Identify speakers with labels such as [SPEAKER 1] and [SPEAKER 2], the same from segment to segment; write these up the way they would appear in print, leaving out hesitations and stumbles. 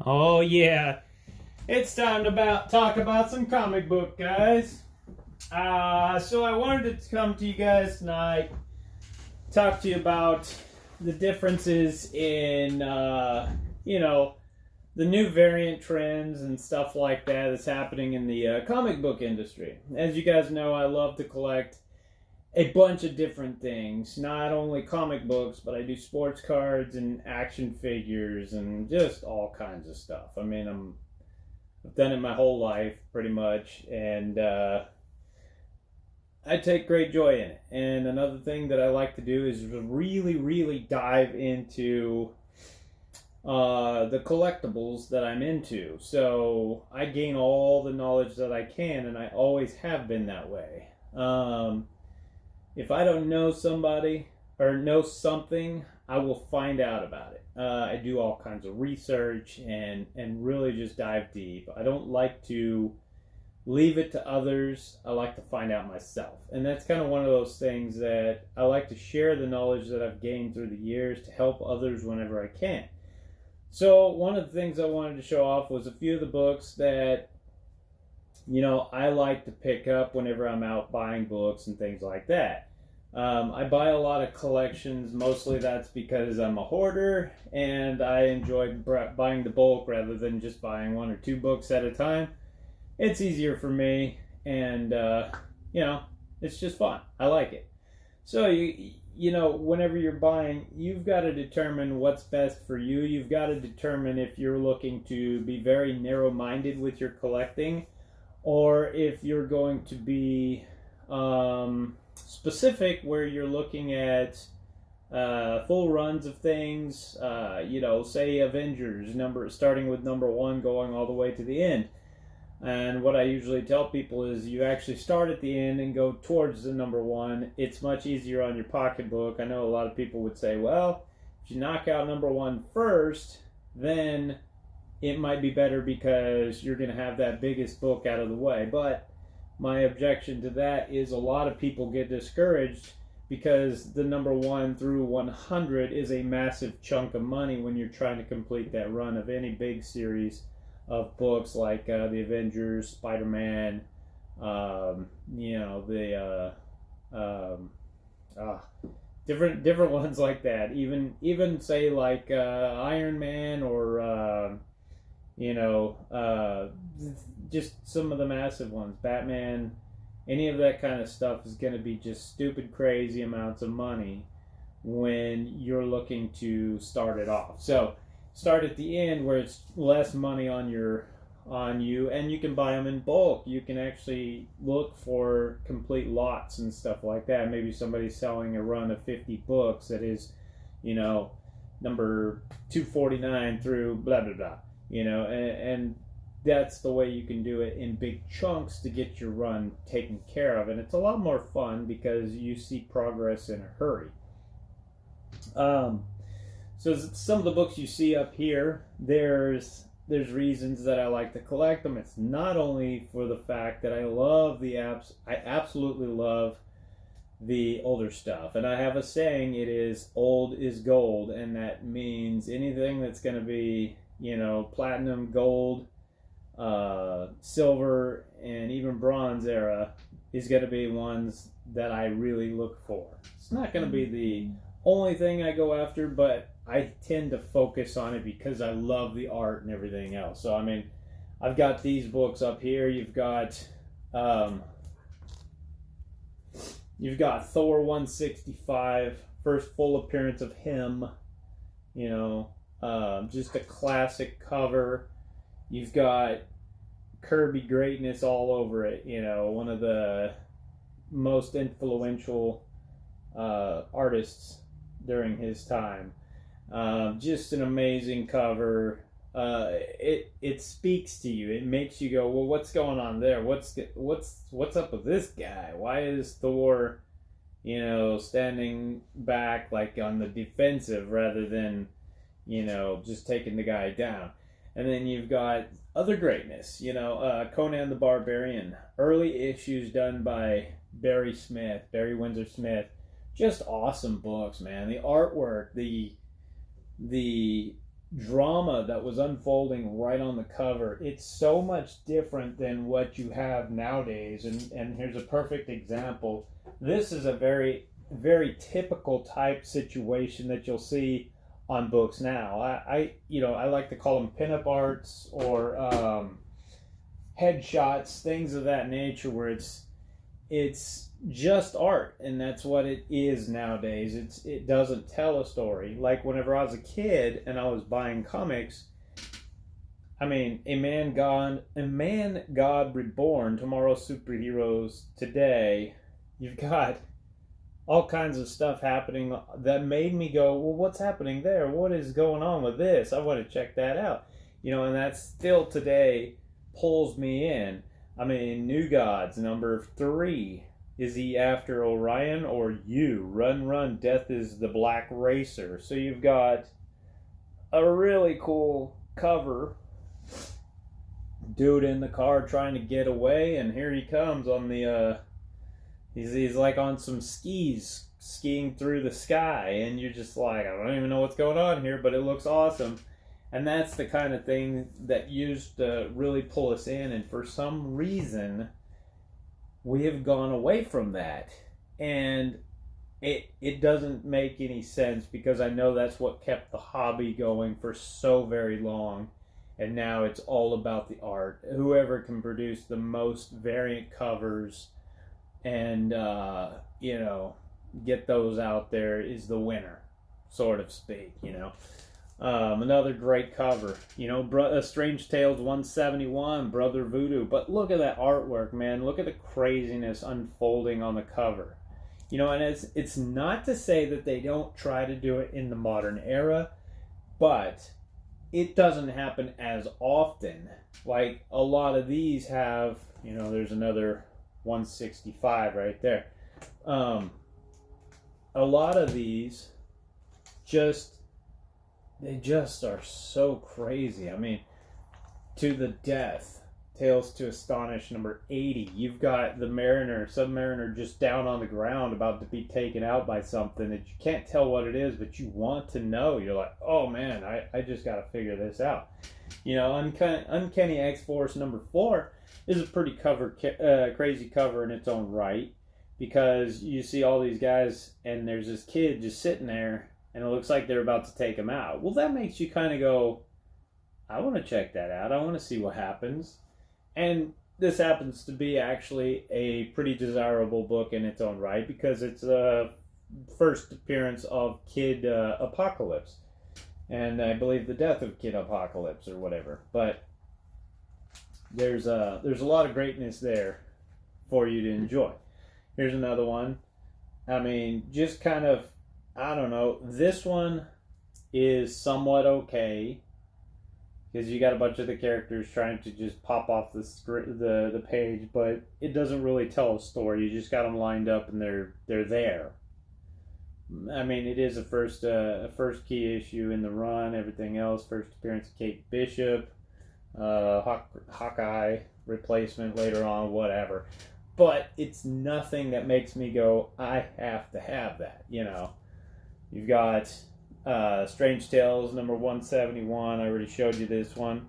[SPEAKER 1] Oh yeah, it's time to talk about some comic book guys. So I wanted to come to you guys tonight, talk to you about the differences in the new variant trends and stuff like that that's happening in the comic book industry. As you guys know, I love to collect a bunch of different things, not only comic books, but I do sports cards and action figures and just all kinds of stuff. I've done it my whole life pretty much, and I take great joy in it. And another thing that I like to do is really, really dive into the collectibles that I'm into. So I gain all the knowledge that I can, and I always have been that way. If I don't know somebody or know something, I will find out about it. I do all kinds of research and really just dive deep. I don't like to leave it to others. I like to find out myself. And that's kind of one of those things that I like to share the knowledge that I've gained through the years to help others whenever I can. So one of the things I wanted to show off was a few of the books that I like to pick up whenever I'm out buying books and things like that. I buy a lot of collections. Mostly that's because I'm a hoarder and I enjoy buying the bulk rather than just buying one or two books at a time. It's easier for me, and it's just fun. I like it. So whenever you're buying, you've got to determine what's best for you. You've got to determine if you're looking to be very narrow-minded with your collecting, or if you're going to be specific, where you're looking at full runs of things. Say Avengers starting with number one, going all the way to the end. And what I usually tell people is you actually start at the end and go towards the number one. It's much easier on your pocketbook. I know a lot of people would say, well, if you knock out number one first, then it might be better because you're going to have that biggest book out of the way. But my objection to that is a lot of people get discouraged because the number 1 through 100 is a massive chunk of money when you're trying to complete that run of any big series of books like the Avengers, Spider-Man, different ones like that. Even say like Iron Man or just some of the massive ones, Batman. Any of that kind of stuff is going to be just stupid, crazy amounts of money when you're looking to start it off. So start at the end where it's less money on you, and you can buy them in bulk. You can actually look for complete lots and stuff like that. Maybe somebody's selling a run of 50 books that is, number 249 through blah blah blah. And that's the way you can do it in big chunks to get your run taken care of, and it's a lot more fun because you see progress in a hurry. So some of the books you see up here, there's reasons that I like to collect them. It's not only for the fact that I absolutely love the older stuff. And I have a saying, it is old is gold, and that means anything that's going to be, platinum, gold, silver, and even bronze era is going to be ones that I really look for. It's not going to be the only thing I go after, but I tend to focus on it because I love the art and everything else. So I've got these books up here. You've got Thor 165, first full appearance of him. Just a classic cover. You've got Kirby greatness all over it. One of the most influential artists during his time. Just an amazing cover. It speaks to you. It makes you go, well, what's going on there? What's up with this guy? Why is Thor, standing back like on the defensive rather than, just taking the guy down? And then you've got other greatness. Conan the Barbarian, early issues done by Barry Windsor Smith. Just awesome books, man. The artwork, the drama that was unfolding right on the cover. It's so much different than what you have nowadays. And here's a perfect example. This is a very, very typical type situation that you'll see on books now. I like to call them pinup arts or headshots, things of that nature, where it's just art, and that's what it is nowadays. It doesn't tell a story. Like whenever I was a kid and I was buying comics, I mean, a man God reborn, tomorrow's superheroes today. You've got all kinds of stuff happening that made me go, well, what's happening there? What is going on with this? I want to check that out. And that still today pulls me in. I mean, New Gods, number 3. Is he after Orion or you? Run, run, death is the black racer. So you've got a really cool cover. Dude in the car trying to get away, and here he comes on the, he's like on some skis, skiing through the sky, and you're just like, I don't even know what's going on here, but it looks awesome. And that's the kind of thing that used to really pull us in, and for some reason, we have gone away from that. And it doesn't make any sense, because I know that's what kept the hobby going for so very long. And now it's all about the art. Whoever can produce the most variant covers and, get those out there is the winner, sort of speak, Another great cover, Strange Tales 171, Brother Voodoo. But look at that artwork, man. Look at the craziness unfolding on the cover. And it's not to say that they don't try to do it in the modern era, but it doesn't happen as often. Like a lot of these have, there's another 165 right there. A lot of these they just are so crazy. I mean, To the Death, Tales to Astonish, number 80. You've got the submariner just down on the ground about to be taken out by something that you can't tell what it is, but you want to know. You're like, oh man, I just got to figure this out. Uncanny X-Force number 4 is a pretty crazy cover in its own right, because you see all these guys and there's this kid just sitting there and it looks like they're about to take him out. Well, that makes you kind of go, I want to check that out. I want to see what happens. And this happens to be actually a pretty desirable book in its own right, because it's a first appearance of Kid Apocalypse. And I believe the death of Kid Apocalypse or whatever. But there's a lot of greatness there for you to enjoy. Here's another one. I mean, just kind of, I don't know. This one is somewhat okay, because you got a bunch of the characters trying to just pop off the page, but it doesn't really tell a story. You just got them lined up and they're there. I mean, it is a first key issue in the run. Everything else, first appearance of Kate Bishop, Hawkeye replacement later on, whatever. But it's nothing that makes me go, I have to have that. You've got Strange Tales number 171. I already showed you this one.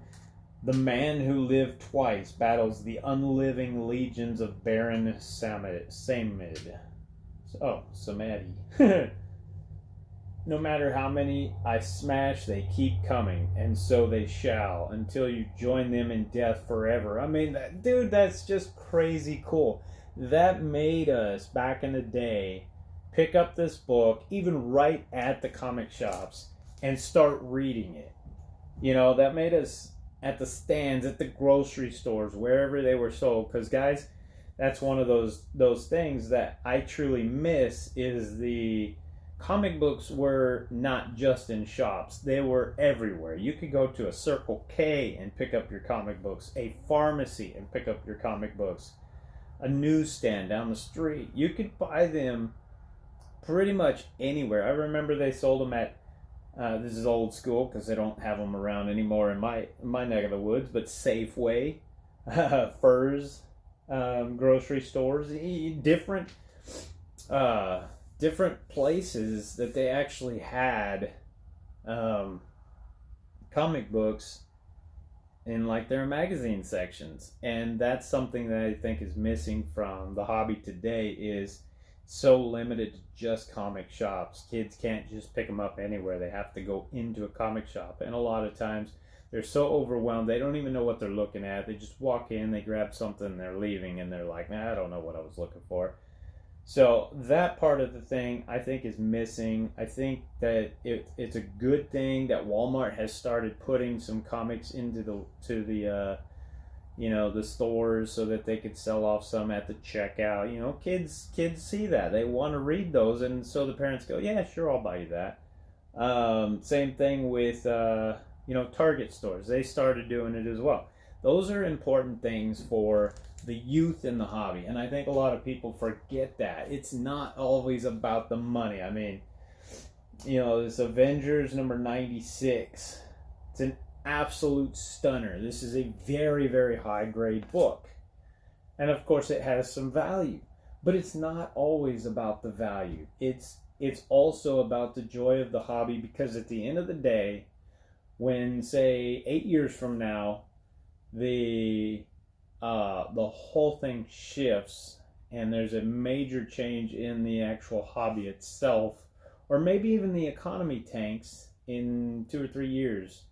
[SPEAKER 1] The Man Who Lived Twice battles the unliving legions of Baron Samedi. Oh, Samedi. No matter how many I smash, they keep coming, and so they shall, until you join them in death forever. I mean, that's just crazy cool. That made us, back in the day, pick up this book, even right at the comic shops, and start reading it. That made us at the stands, at the grocery stores, wherever they were sold. Because, guys, that's one of those things that I truly miss, is the comic books were not just in shops. They were everywhere. You could go to a Circle K and pick up your comic books, a pharmacy and pick up your comic books, a newsstand down the street. You could buy them pretty much anywhere. I remember they sold them at, this is old school because they don't have them around anymore in my neck of the woods, but Safeway, Furs, grocery stores, different places that they actually had comic books in like their magazine sections, and that's something that I think is missing from the hobby today. Is so limited to just comic shops. Kids can't just pick them up anywhere. They have to go into a comic shop, and a lot of times they're so overwhelmed they don't even know what they're looking at. They just walk in, they grab something, and they're leaving, and they're like, "Man, I don't know what I was looking for." So that part of the thing I think is missing. I think that it's a good thing that Walmart has started putting some comics into the the stores so that they could sell off some at the checkout. Kids see that, they want to read those, and so the parents go, "Yeah, sure, I'll buy you that." Same thing with Target stores. They started doing it as well. Those are important things for the youth in the hobby, and I think a lot of people forget that it's not always about the money. I mean, this Avengers number 96, it's an absolute stunner. This is a very, very high grade book, and of course it has some value, but it's not always about the value. It's also about the joy of the hobby, because at the end of the day, when, say, 8 years from now, the whole thing shifts and there's a major change in the actual hobby itself, or maybe even the economy tanks in 2 or 3 years.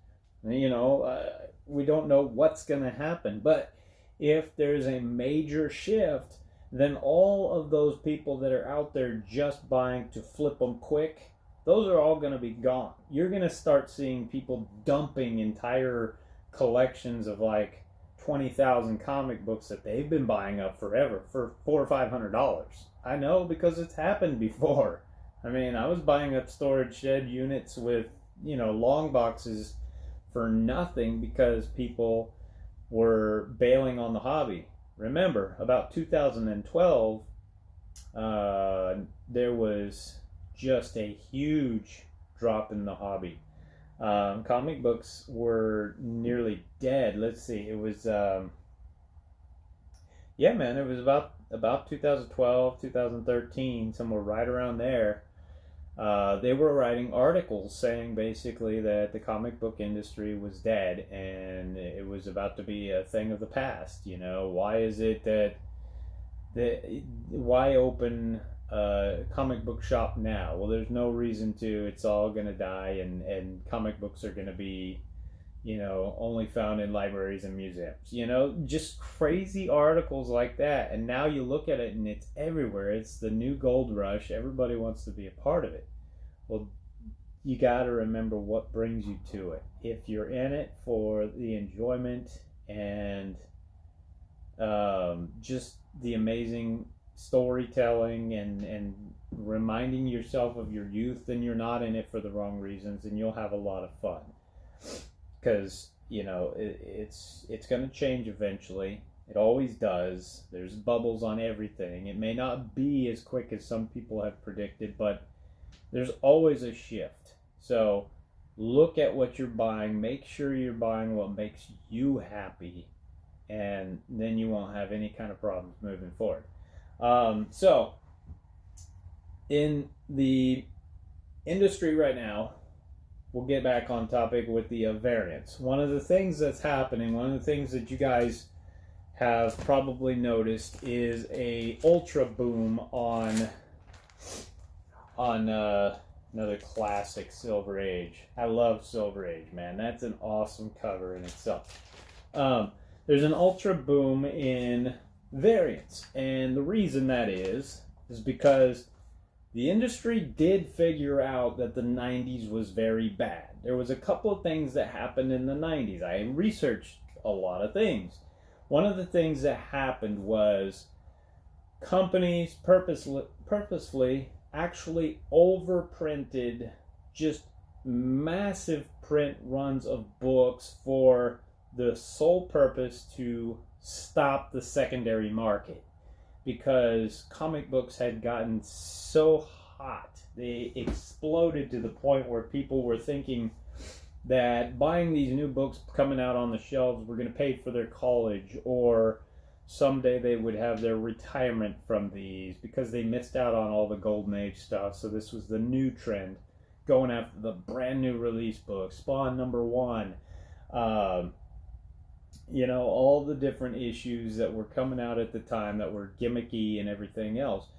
[SPEAKER 1] We don't know what's going to happen, but if there's a major shift, then all of those people that are out there just buying to flip them quick, those are all going to be gone. You're going to start seeing people dumping entire collections of like 20,000 comic books that they've been buying up forever for $400 or $500. I know, because it's happened before. I mean, I was buying up storage shed units with long boxes for nothing because people were bailing on the hobby. Remember, about 2012, there was just a huge drop in the hobby. Comic books were nearly dead. Let's see, it was it was about 2012, 2013, somewhere right around there. They were writing articles saying basically that the comic book industry was dead and it was about to be a thing of the past. Why is it that why open a comic book shop now? Well, there's no reason to. It's all going to die, and comic books are going to be, only found in libraries and museums. Just crazy articles like that. And now you look at it and it's everywhere. It's the new gold rush. Everybody wants to be a part of it. Well, you got to remember what brings you to it. If you're in it for the enjoyment and just the amazing storytelling and reminding yourself of your youth, then you're not in it for the wrong reasons, and you'll have a lot of fun. Because it's going to change eventually. It always does. There's bubbles on everything. It may not be as quick as some people have predicted, but there's always a shift. So look at what you're buying. Make sure you're buying what makes you happy, and then you won't have any kind of problems moving forward. So in the industry right now, we'll get back on topic with the variants. One of the things that's happening, one of the things that you guys have probably noticed, is a ultra boom on another classic, Silver Age. I love Silver Age, man. That's an awesome cover in itself. There's an ultra boom in variants, and the reason that is because the industry did figure out that the 90s was very bad. There was a couple of things that happened in the 90s. I researched a lot of things. One of the things that happened was companies purposefully actually overprinted just massive print runs of books for the sole purpose to stop the secondary market, because comic books had gotten so hot. They exploded to the point where people were thinking that buying these new books coming out on the shelves were going to pay for their college, or someday they would have their retirement from these, because they missed out on all the golden age stuff. So this was the new trend. going after the brand new release book, Spawn #1, all the different issues that were coming out at the time that were gimmicky and everything else.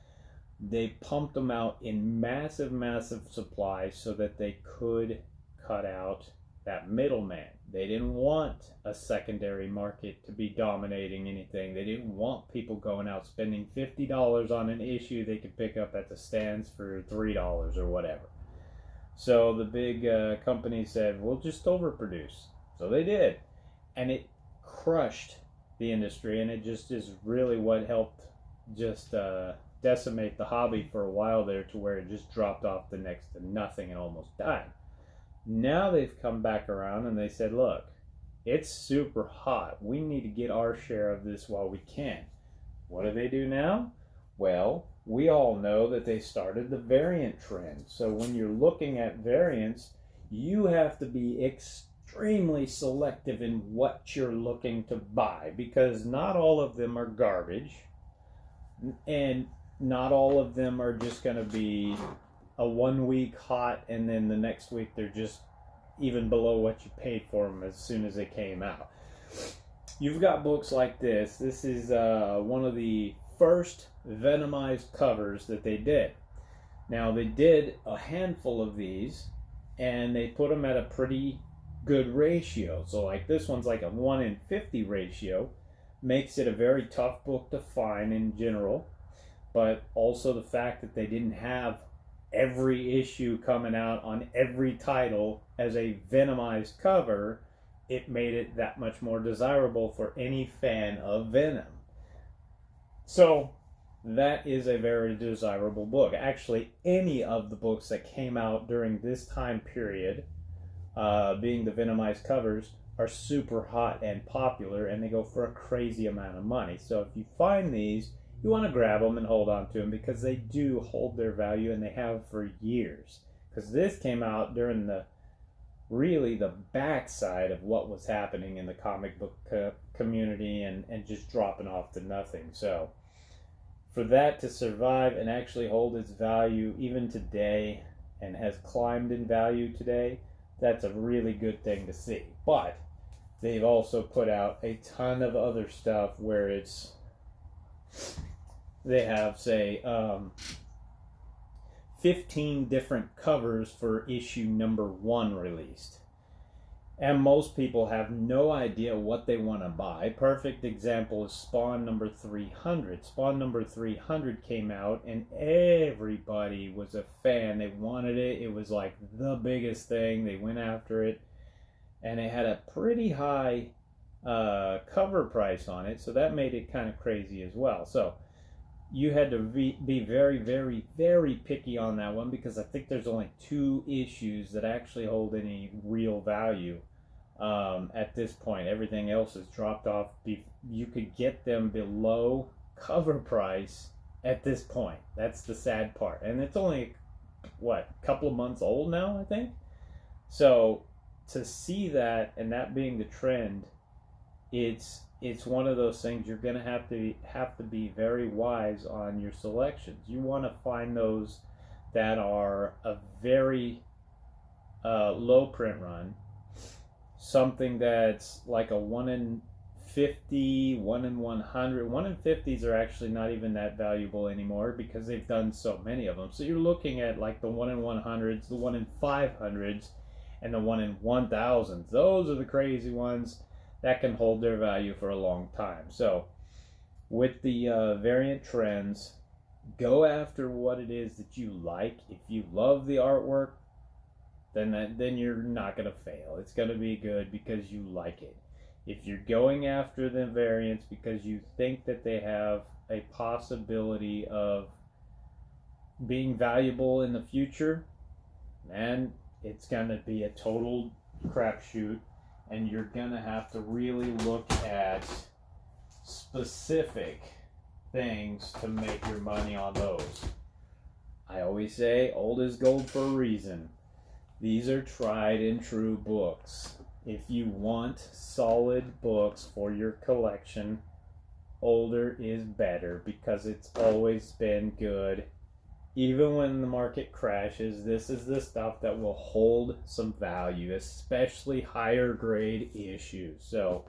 [SPEAKER 1] They pumped them out in massive, massive supply so that they could cut out that middleman. They didn't want a secondary market to be dominating anything. They didn't want people going out spending $50 on an issue they could pick up at the stands for $3 or whatever. So the big company said, we'll just overproduce. So they did. And it crushed the industry, and it just is really what helped just decimate the hobby for a while there, to where it just dropped off to next to nothing and almost died. Now they've come back around and they said, look, it's super hot. We need to get our share of this while we can. What do they do now? Well, we all know that they started the variant trend. So when you're looking at variants, you have to be extremely selective in what you're looking to buy, because not all of them are garbage, and not all of them are just going to be a 1 week hot and then the next week they're just even below what you paid for them as soon as they came out. You've got books like this. This is one of the first Venomized covers that they did. Now, they did a handful of these and they put them at a pretty good ratio. So like this one's like a 1 in 50 ratio. Makes it a very tough book to find in general, but also the fact that they didn't have every issue coming out on every title as a Venomized cover, it made it that much more desirable for any fan of Venom. So that is a very desirable book. Actually, any of the books that came out during this time period, being the Venomized covers, are super hot and popular, and they go for a crazy amount of money. So if you find these, you want to grab them and hold on to them, because they do hold their value, and they have for years. Because this came out during the backside of what was happening in the comic book community, and just dropping off to nothing. So for that to survive and actually hold its value even today, and has climbed in value today, that's a really good thing to see. But they've also put out a ton of other stuff where they have, say, 15 different covers for issue #1 released. And most people have no idea what they want to buy. Perfect example is Spawn #300. Spawn #300 came out and everybody was a fan. They wanted it. It was like the biggest thing. They went after it. And it had a pretty high cover price on it. So that made it kind of crazy as well. So you had to be very, very, very picky on that one, because I think there's only 2 issues that actually hold any real value at this point. Everything else has dropped off. You could get them below cover price at this point. That's the sad part. And it's only, a couple of months old now, I think? So to see that, and that being the trend, it's one of those things you're going to have to be very wise on your selections. You want to find those that are a very low print run, something that's like a 1 in 50, 1 in 100. 1 in 50s are actually not even that valuable anymore, because they've done so many of them. So you're looking at like the 1 in 100s, the 1 in 500s, and the 1 in 1000s. Those are the crazy ones that can hold their value for a long time. So with the variant trends, go after what it is that you like. If you love the artwork, then you're not going to fail. It's going to be good because you like it. If you're going after the variants because you think that they have a possibility of being valuable in the future, man, it's going to be a total crapshoot. And you're going to have to really look at specific things to make your money on those. I always say old is gold for a reason. These are tried and true books. If you want solid books for your collection, older is better, because it's always been good even when the market crashes, this is the stuff that will hold some value, especially higher grade issues. So,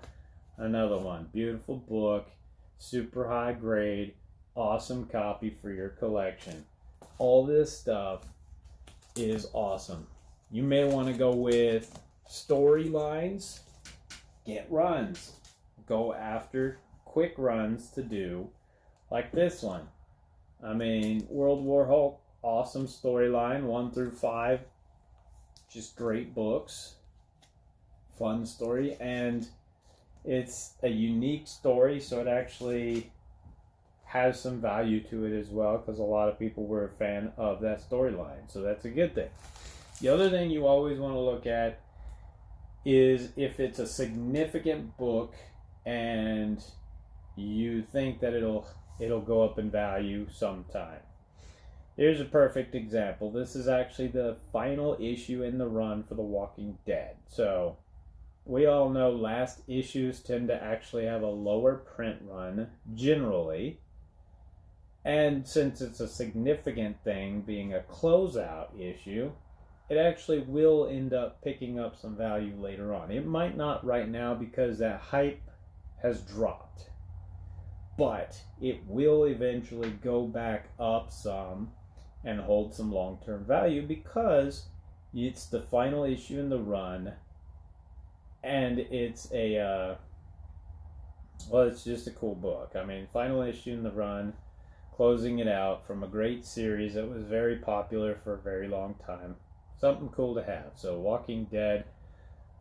[SPEAKER 1] another one, beautiful book, super high grade, awesome copy for your collection. All this stuff is awesome. You may want to go with storylines, get runs, go after quick runs to do, like this one. I mean, World War Hulk, awesome storyline, 1 through 5, just great books, fun story, and it's a unique story, so it actually has some value to it as well, because a lot of people were a fan of that storyline, so that's a good thing. The other thing you always want to look at is if it's a significant book and you think that it'll go up in value sometime. Here's a perfect example. This is actually the final issue in the run for The Walking Dead. So we all know last issues tend to actually have a lower print run generally. And since it's a significant thing, being a closeout issue, it actually will end up picking up some value later on. It might not right now because that hype has dropped, but it will eventually go back up some and hold some long-term value because it's the final issue in the run, and it's a it's just a cool book. I mean, final issue in the run, closing it out from a great series that was very popular for a very long time. Something cool to have. So Walking Dead,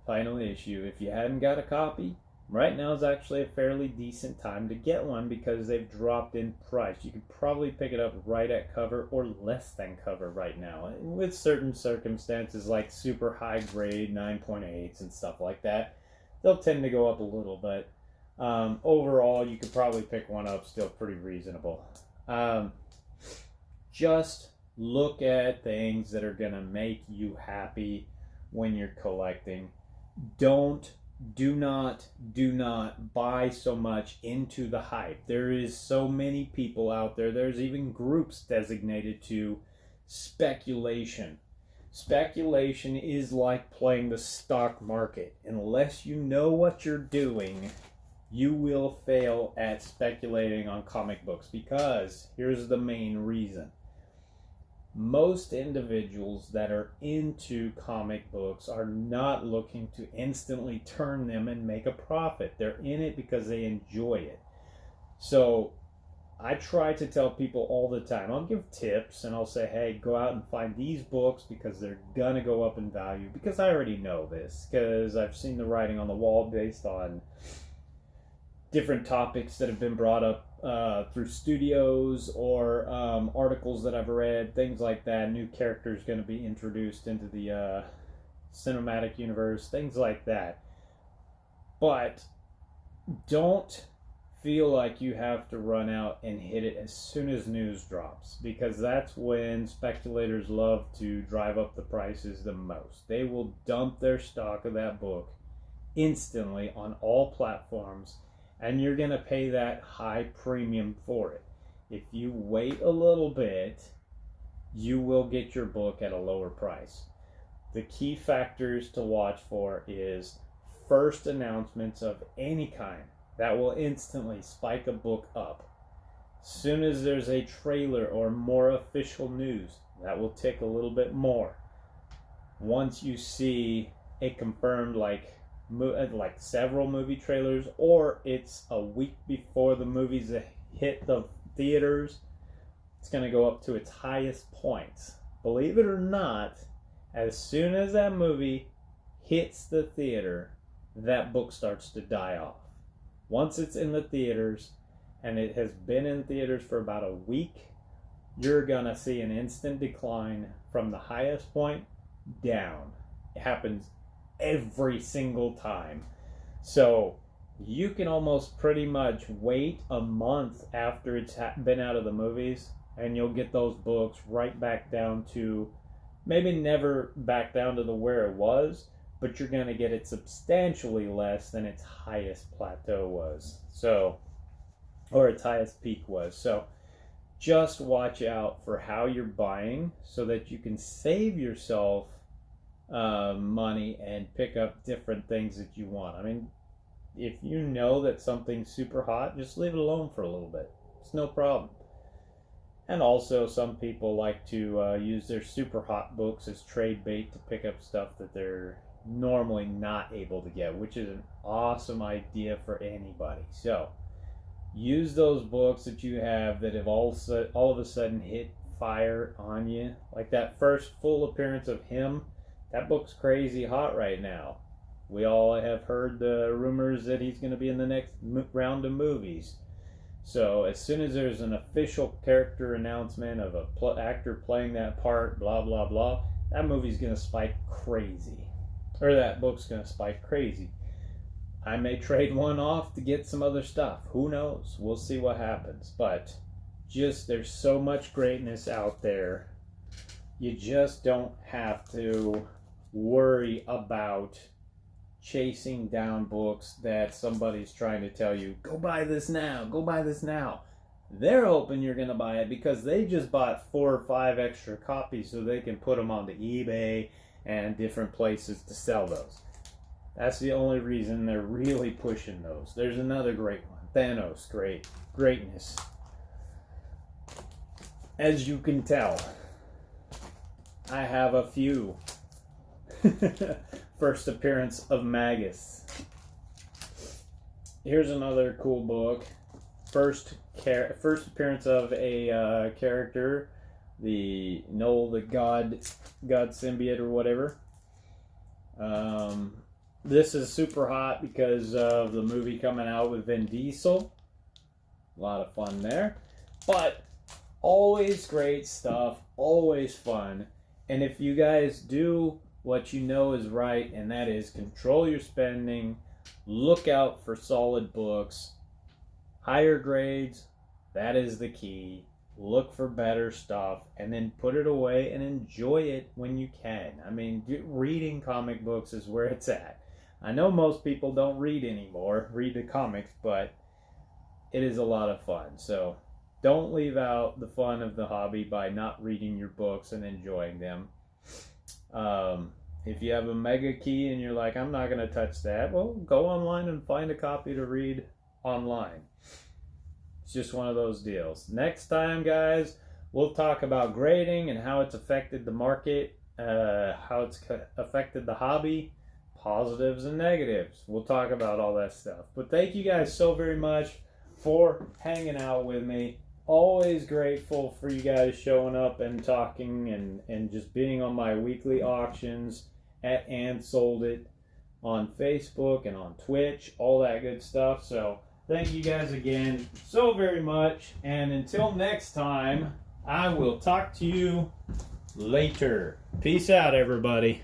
[SPEAKER 1] final issue. If you hadn't got a copy, right now is actually a fairly decent time to get one because they've dropped in price. You could probably pick it up right at cover or less than cover right now. With certain circumstances like super high grade 9.8s and stuff like that, they'll tend to go up a little, but overall you could probably pick one up still pretty reasonable. Just look at things that are going to make you happy when you're collecting. Do not buy so much into the hype. There is so many people out there. There's even groups designated to speculation. Speculation is like playing the stock market. Unless you know what you're doing, you will fail at speculating on comic books, because here's the main reason. Most individuals that are into comic books are not looking to instantly turn them and make a profit. They're in it because they enjoy it. So I try to tell people all the time, I'll give tips and I'll say, hey, go out and find these books because they're gonna go up in value, because I already know this, because I've seen the writing on the wall based on different topics that have been brought up through studios or articles that I've read, things like that. New characters going to be introduced into the cinematic universe, things like that. But don't feel like you have to run out and hit it as soon as news drops, because that's when speculators love to drive up the prices the most. They will dump their stock of that book instantly on all platforms, and you're going to pay that high premium for it. If you wait a little bit, you will get your book at a lower price. The key factors to watch for is first announcements of any kind. That will instantly spike a book up. Soon as there's a trailer or more official news, that will tick a little bit more. Once you see a confirmed like several movie trailers, or it's a week before the movies hit the theaters, it's going to go up to its highest points. Believe it or not, as soon as that movie hits the theater, that book starts to die off. Once it's in the theaters, and it has been in theaters for about a week, you're going to see an instant decline from the highest point down. It happens every single time. So you can almost pretty much wait a month after it's been out of the movies, and you'll get those books right back down to, maybe never back down to the where it was, but you're going to get it substantially less than its highest plateau was. So, or its highest peak was. So just watch out for how you're buying so that you can save yourself money and pick up different things that you want. I mean, if you know that something's super hot, just leave it alone for a little bit. It's no problem. And also, some people like to use their super hot books as trade bait to pick up stuff that they're normally not able to get, which is an awesome idea for anybody. So, use those books that you have that have all of a sudden hit fire on you. Like that first full appearance of him, that book's crazy hot right now. We all have heard the rumors that he's going to be in the next round of movies. So as soon as there's an official character announcement of a actor playing that part, blah, blah, blah, that movie's going to spike crazy. Or that book's going to spike crazy. I may trade one off to get some other stuff. Who knows? We'll see what happens. But just, there's so much greatness out there. You just don't have to worry about chasing down books that somebody's trying to tell you, go buy this now, go buy this now. They're hoping you're going to buy it because they just bought 4 or 5 extra copies so they can put them onto eBay and different places to sell those. That's the only reason they're really pushing those. There's another great one, Thanos, greatness. As you can tell, I have a few. First appearance of Magus. Here's another cool book. First appearance of a character, the Noel the God symbiote or whatever. This is super hot because of the movie coming out with Vin Diesel. A lot of fun there. But always great stuff, always fun. And if you guys do what you know is right, and that is control your spending, look out for solid books, higher grades, that is the key. Look for better stuff, and then put it away and enjoy it when you can. I mean, reading comic books is where it's at. I know most people don't read anymore, read the comics, but it is a lot of fun. So don't leave out the fun of the hobby by not reading your books and enjoying them. If you have a mega key and you're like, I'm not going to touch that, well, go online and find a copy to read online. It's just one of those deals. Next time, guys, we'll talk about grading and how it's affected the market, how it's affected the hobby, positives and negatives. We'll talk about all that stuff. But thank you guys so very much for hanging out with me. Always grateful for you guys showing up and talking and just being on my weekly auctions at And Sold It on Facebook and on Twitch, all that good stuff. So thank you guys again so very much. And until next time, I will talk to you later. Peace out, everybody.